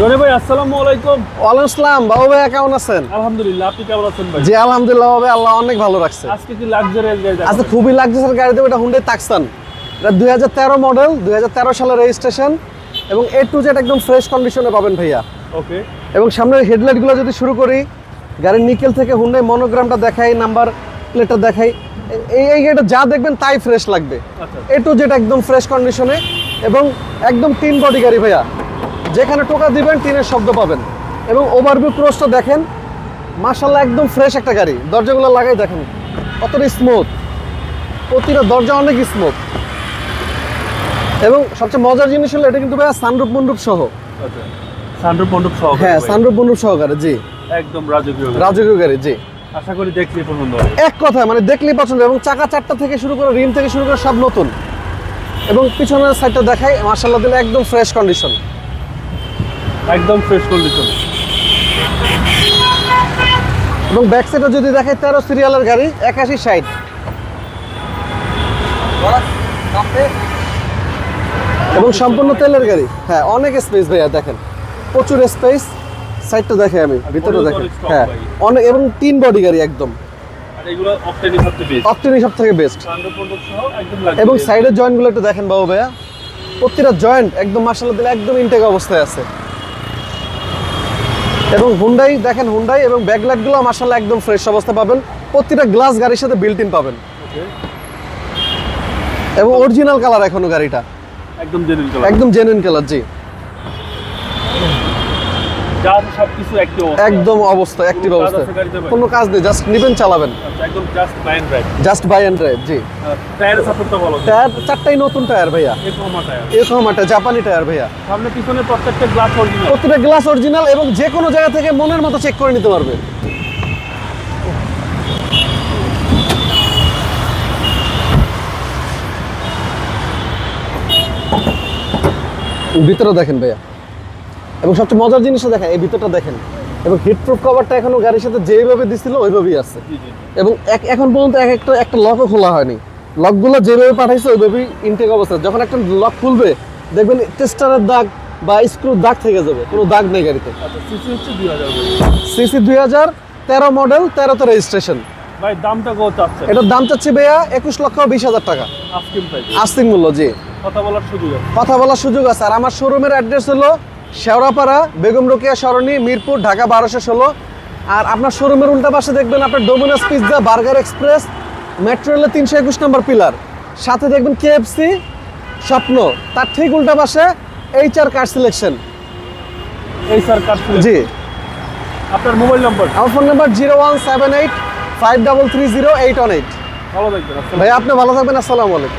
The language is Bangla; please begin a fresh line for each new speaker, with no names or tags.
রনি ভাই আসসালামু আলাইকুম।
ওয়ালাইকুম আসসালাম। বাবু ভাই কেমন আছেন?
আলহামদুলিল্লাহ, আপনি কেমন আছেন ভাই?
জি আলহামদুলিল্লাহ ভাই, আল্লাহ অনেক ভালো রাখছে।
আজকে কি লাক্সারিয়াস গাড়ি দেখাবেন?
আচ্ছা, খুবই লাক্সারিয়াস গাড়ি দেবো। এটা হুন্ডাই তাকসান, এটা 2013 মডেল, 2013 সালের রেজিস্ট্রেশন এবং A to Z একদম ফ্রেশ কন্ডিশনে পাবেন ভাইয়া।
ওকে।
এবং সামনের হেডলাইটগুলো যদি শুরু করি, গাড়ির নিকেল থেকে হুন্ডাই মনোগ্রামটা দেখাই, নাম্বার প্লেটটা দেখাই, এই গাড়িটা যা দেখবেন তাই ফ্রেশ লাগবে।
আচ্ছা।
A to Z একদম ফ্রেশ কন্ডিশনে এবং একদম টিন বডি গাড়ি ভাইয়া, যেখানে টোকা দিবেন টিনের শব্দ পাবেন। এবং ওভারভিউ ক্রসটা দেখেন, মাশাআল্লাহ একদম ফ্রেশ একটা গাড়ি। দরজাগুলো লাগাই দেখেন কতটা স্মুথ, প্রতিটা দরজা অনেক স্মুথ। এবং সবচেয়ে মজার জিনিস হলো এটা কিন্তু ভাইয়া সানরুফ মন্ডপ সহ।
আচ্ছা, সানরুফ মন্ডপ সহ?
হ্যাঁ, সানরুফ মন্ডপ সহকারে। জি,
একদম রাজকীয় গাড়ি।
রাজকীয় গাড়ি। জি,
আশা করি দেখলেই পছন্দ হবে।
এক কথা মানে দেখলেই পছন্দ। এবং চাকা চারটা থেকে শুরু করে রিম থেকে শুরু করে সব নতুন। এবং পিছনের সাইডটা দেখাই, মাশাআল্লাহ দিলে একদম ফ্রেশ কন্ডিশন,
একদম ফ্রেশ কন্ডিশন।
এবং ব্যাক সাইডে যদি দেখাই 13 সিরিয়ালের গাড়ি, 8160। এবং সম্পূর্ণ তেলের গাড়ি। হ্যাঁ, অনেক স্পেস ভাইয়া, দেখেন প্রচুর স্পেস। সাইডটা দেখে আমি ভিতরে দেখেন। হ্যাঁ, অনেক, এবং তিন বডি গাড়ি একদম।
আর এগুলো অকটেনি সবচেয়ে বেস্ট।
অক্টেনি সব থেকে বেস্ট।
সানরুফ মন্ডপ সহ একদম লাক্সারি।
এবং সাইডের জয়েন্টগুলো একটু দেখেন বাবু ভাইয়া, প্রতিটা জয়েন্ট একদম মাশাআল্লাহ দিলে একদম ইনটেক অবস্থায় আছে। এবং হুন্ডাই দেখেন, হুন্ডাই এবং ব্যাকলাইটগুলো মাশাআল্লাহ একদম ফ্রেশ অবস্থা পাবেন। প্রতিটা গ্লাস গাড়ির সাথে বিল্ট ইন পাবেন।
ওকে।
এবং অরিজিনাল কালার এখনো গাড়িটা,
একদম জেনুইন কালার।
একদম জেনুইন কালার। জি,
যা আছে সবকিছু একদম
একদম অবস্থা অ্যাক্টিভ
কোনো কাজ
অবস্থা।
আছে গাড়িতে ভাই?
কোনো কাজ নেই, জাস্ট নিবেন চালাবেন।
আচ্ছা, একদম just buy and drive.
Just buy and drive. জি,
টায়ারের সাপোর্টটা ভালো।
টায়ার চারটাই নতুন টায়ার ভাইয়া,
একমা টায়ার।
এরকম একটা জাপানি টায়ার ভাইয়া।
সামনে পিছনে প্রত্যেকটা গ্লাস অরিজিনাল।
প্রতিটা গ্লাস অরিজিনাল এবং যে কোনো জায়গা থেকে মনের মতো চেক করে নিতে পারবে। ভিতরে দেখেন ভাইয়া, এবং সবচেয়ে মজার জিনিসটা দেখেন, এই ভিতরটা দেখেন। এবং হিটপ্রুফ কভারটা এখনো গাড়ির সাথে যেভাবে দিছিল ওইভাবেই আছে।
জি জি।
এবং এখন পর্যন্ত একটা লকও খোলা হয়নি। লকগুলো যেভাবে পাঠাইছে ওইভাবেই ইনটেক অবস্থা। যখন একটা লক খুলবে দেখবেন টেস্টারের দাগ বা স্ক্রুর দাগ থেকে যাবে, কোনো দাগ নেই গাড়িতে।
আচ্ছা, সিসি হচ্ছে 2000 বলে।
সিসি 2013 মডেল, 13তে রেজিস্ট্রেশন।
ভাই দামটা কত চাচ্ছেন?
এটার দাম চাচ্ছি ভাইয়া 21,20,000 টাকা
আস্কিং প্রাইস।
আস্তিক মূল্য। জি,
কথা বলার সুযোগ আছে।
কথা বলার সুযোগ আছে। আর আমার শোরুমের অ্যাড্রেস হলো শেওড়াপাড়া, বেগম রোকেয়া সরণি, মিরপুর, ঢাকা 1216। আর আপনার শোরুমের উল্টা পাশে দেখবেন আপনার Domino's pizza, burger express, metro রেলের 321 নম্বর পিলার, সাথে দেখবেন KFC, স্বপ্ন। তার ঠিক উল্টা পাশে HR কার সিলেকশন।
এই স্যার কার্ড।
জি,
আপনার মোবাইল নম্বর?
আমার ফোন নাম্বার 01785330 818।
ভালো থাকবেন।
ভাই আপনি ভালো থাকবেন। আসসালামু আলাইকুম।